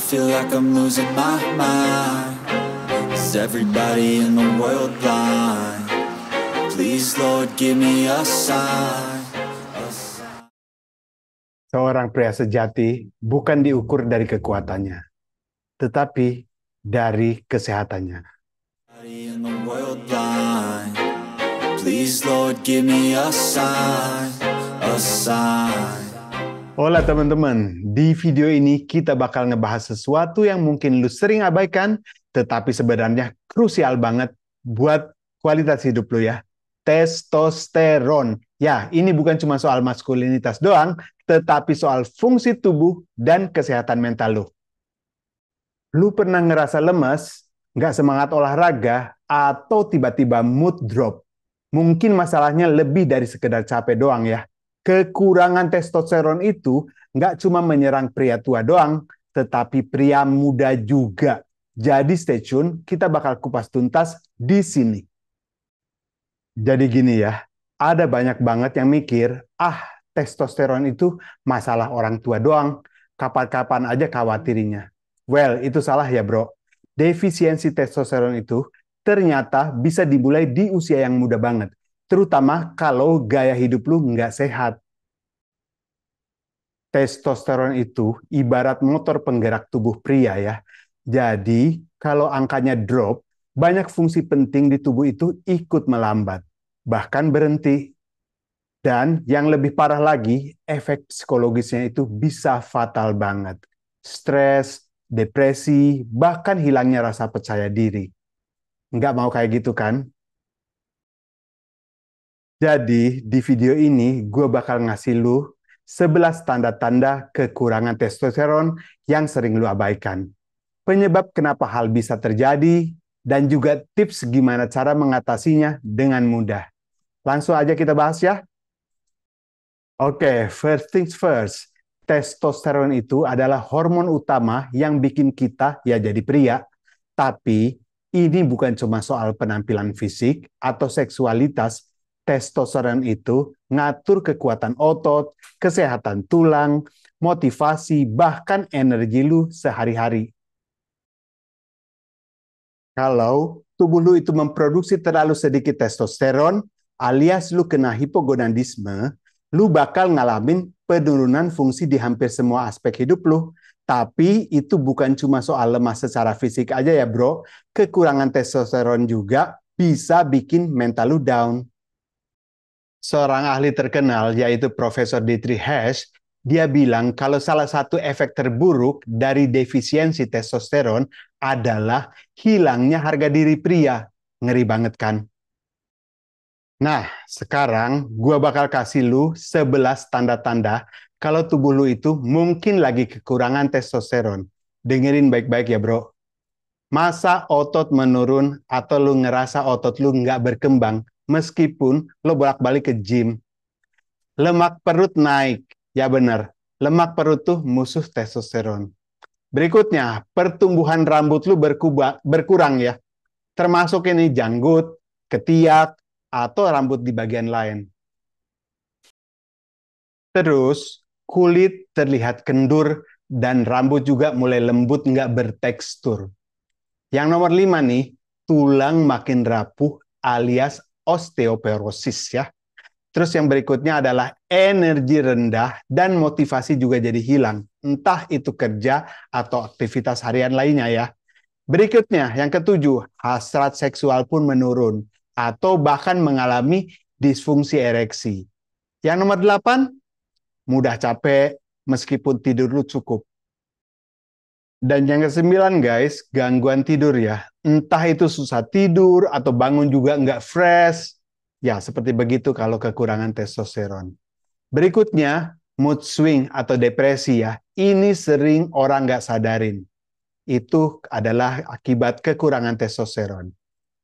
feel like I'm losing my mind. Is everybody in the world blind? Please, Lord, give me a sign. Seorang pria sejati bukan diukur dari kekuatannya, tetapi dari kesehatannya. Everybody in the world blind. Please, Lord, give me a sign, a sign. Hola teman-teman, di video ini kita bakal ngebahas sesuatu yang mungkin lu sering abaikan, tetapi sebenarnya krusial banget buat kualitas hidup lu ya. Testosteron. Ya, ini bukan cuma soal maskulinitas doang, tetapi soal fungsi tubuh dan kesehatan mental lu. Lu pernah ngerasa lemes, nggak semangat olahraga, atau tiba-tiba mood drop? Mungkin masalahnya lebih dari sekedar capek doang ya. Kekurangan testosteron itu nggak cuma menyerang pria tua doang, tetapi pria muda juga. Jadi stay tune, kita bakal kupas tuntas di sini. Jadi gini ya, ada banyak banget yang mikir, testosteron itu masalah orang tua doang, kapan-kapan aja khawatirinya. Well, itu salah ya bro. Defisiensi testosteron itu ternyata bisa dimulai di usia yang muda banget. Terutama kalau gaya hidup lu nggak sehat. Testosteron itu ibarat motor penggerak tubuh pria ya. Jadi, kalau angkanya drop, banyak fungsi penting di tubuh itu ikut melambat, bahkan berhenti. Dan yang lebih parah lagi, efek psikologisnya itu bisa fatal banget. Stres, depresi, bahkan hilangnya rasa percaya diri. Nggak mau kayak gitu kan? Jadi, di video ini gue bakal ngasih lu 11 tanda-tanda kekurangan testosteron yang sering lu abaikan. Penyebab kenapa hal bisa terjadi, dan juga tips gimana cara mengatasinya dengan mudah. Langsung aja kita bahas ya. Oke, first things first. Testosteron itu adalah hormon utama yang bikin kita ya jadi pria. Tapi ini bukan cuma soal penampilan fisik atau seksualitas. Testosteron itu ngatur kekuatan otot, kesehatan tulang, motivasi, bahkan energi lu sehari-hari. Kalau tubuh lu itu memproduksi terlalu sedikit testosteron, alias lu kena hipogonadisme, lu bakal ngalamin penurunan fungsi di hampir semua aspek hidup lu. Tapi itu bukan cuma soal lemah secara fisik aja ya bro. Kekurangan testosteron juga bisa bikin mental lu down. Seorang ahli terkenal yaitu Profesor Dietrich Hess, dia bilang kalau salah satu efek terburuk dari defisiensi testosteron adalah hilangnya harga diri pria. Ngeri banget kan? Nah, sekarang gua bakal kasih lu 11 tanda-tanda kalau tubuh lu itu mungkin lagi kekurangan testosteron. Dengerin baik-baik ya bro. Masa otot menurun atau lu ngerasa otot lu nggak berkembang meskipun lu bolak-balik ke gym. Lemak perut naik. Ya benar, lemak perut tuh musuh testosteron. Berikutnya, pertumbuhan rambut lu berkurang ya. Termasuk ini janggut, ketiak, atau rambut di bagian lain. Terus, kulit terlihat kendur dan rambut juga mulai lembut nggak bertekstur. Yang nomor 5 nih, tulang makin rapuh alias osteoporosis ya. Terus yang berikutnya adalah energi rendah dan motivasi juga jadi hilang. Entah itu kerja atau aktivitas harian lainnya ya. Berikutnya, yang ketujuh, hasrat seksual pun menurun atau bahkan mengalami disfungsi ereksi. Yang nomor 8, mudah capek meskipun tidur lu cukup. Dan yang ke-9 guys, gangguan tidur ya. Entah itu susah tidur atau bangun juga nggak fresh. Ya, seperti begitu kalau kekurangan testosteron. Berikutnya, mood swing atau depresi ya. Ini sering orang nggak sadarin. Itu adalah akibat kekurangan testosteron.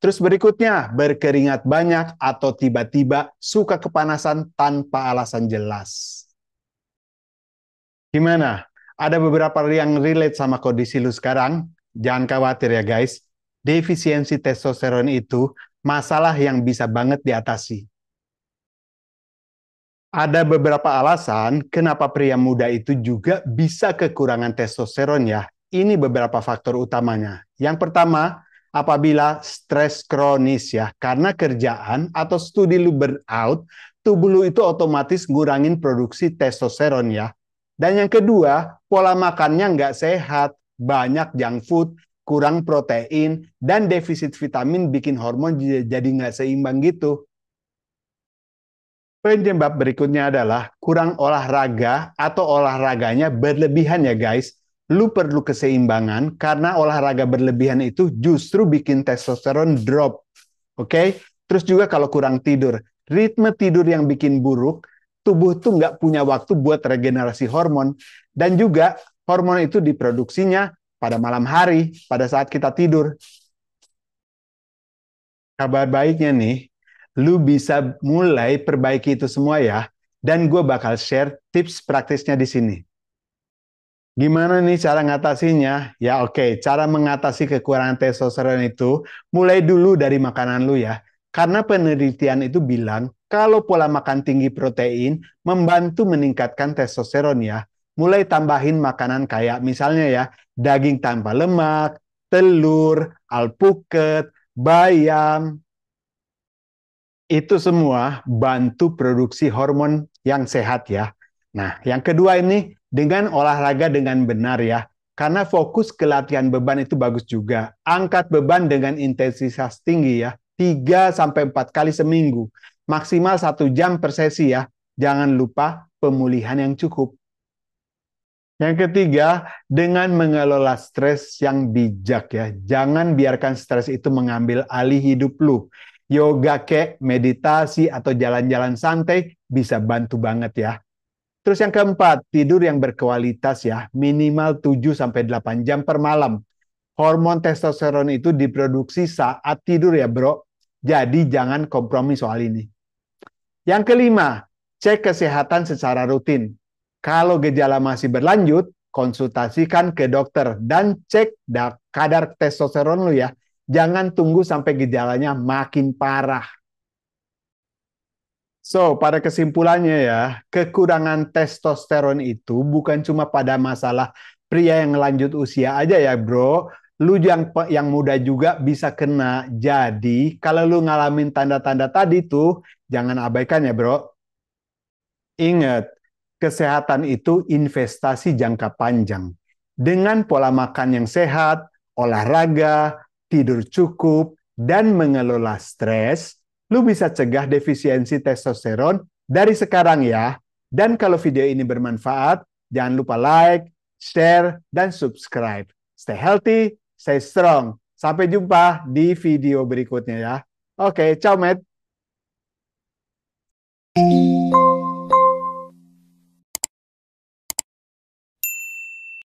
Terus berikutnya, berkeringat banyak atau tiba-tiba suka kepanasan tanpa alasan jelas. Gimana? Ada beberapa yang relate sama kondisi lu sekarang? Jangan khawatir ya guys. Defisiensi testosteron itu masalah yang bisa banget diatasi. Ada beberapa alasan kenapa pria muda itu juga bisa kekurangan testosteron ya. ini beberapa faktor utamanya. Yang pertama, apabila stres kronis ya, karena kerjaan atau studi lu burnout, tubuh lu itu otomatis ngurangin produksi testosteron ya. Dan yang kedua, pola makannya nggak sehat, banyak junk food, kurang protein, dan defisit vitamin bikin hormon jadi nggak seimbang gitu. Penyebab berikutnya adalah kurang olahraga atau olahraganya berlebihan ya guys. Lu perlu keseimbangan karena olahraga berlebihan itu justru bikin testosteron drop. Oke? Terus juga kalau kurang tidur. Ritme tidur yang bikin buruk, tubuh tuh nggak punya waktu buat regenerasi hormon. Dan juga hormon itu diproduksinya pada malam hari, pada saat kita tidur. Kabar baiknya nih, lu bisa mulai perbaiki itu semua ya. Dan gue bakal share tips praktisnya di sini. Gimana nih cara ngatasinya? Ya oke, cara mengatasi kekurangan testosteron itu mulai dulu dari makanan lu ya. Karena penelitian itu bilang kalau pola makan tinggi protein membantu meningkatkan testosteron ya. Mulai tambahin makanan kayak misalnya ya, daging tanpa lemak, telur, alpukat, bayam, itu semua bantu produksi hormon yang sehat ya. Nah, yang kedua ini dengan olahraga dengan benar ya. Karena fokus ke latihan beban itu bagus juga. Angkat beban dengan intensitas tinggi ya. 3 sampai 4 kali seminggu. Maksimal 1 jam per sesi ya. Jangan lupa pemulihan yang cukup. Yang ketiga, dengan mengelola stres yang bijak ya. Jangan biarkan stres itu mengambil alih hidup lu. Yoga kek, meditasi, atau jalan-jalan santai bisa bantu banget ya. Terus yang keempat, tidur yang berkualitas ya. Minimal 7 sampai 8 jam per malam. Hormon testosteron itu diproduksi saat tidur ya bro. Jadi jangan kompromi soal ini. Yang kelima, cek kesehatan secara rutin. Kalau gejala masih berlanjut, konsultasikan ke dokter dan cek kadar testosteron lu ya. Jangan tunggu sampai gejalanya makin parah. So, pada kesimpulannya ya, kekurangan testosteron itu bukan cuma pada masalah pria yang lanjut usia aja ya bro. Lu yang muda juga bisa kena. Jadi, kalau lu ngalamin tanda-tanda tadi tuh, jangan abaikan ya bro. Ingat, kesehatan itu investasi jangka panjang. Dengan pola makan yang sehat, olahraga, tidur cukup, dan mengelola stres, lu bisa cegah defisiensi testosteron dari sekarang ya. Dan kalau video ini bermanfaat, jangan lupa like, share, dan subscribe. Stay healthy, stay strong. Sampai jumpa di video berikutnya ya. Oke, ciao, Matt.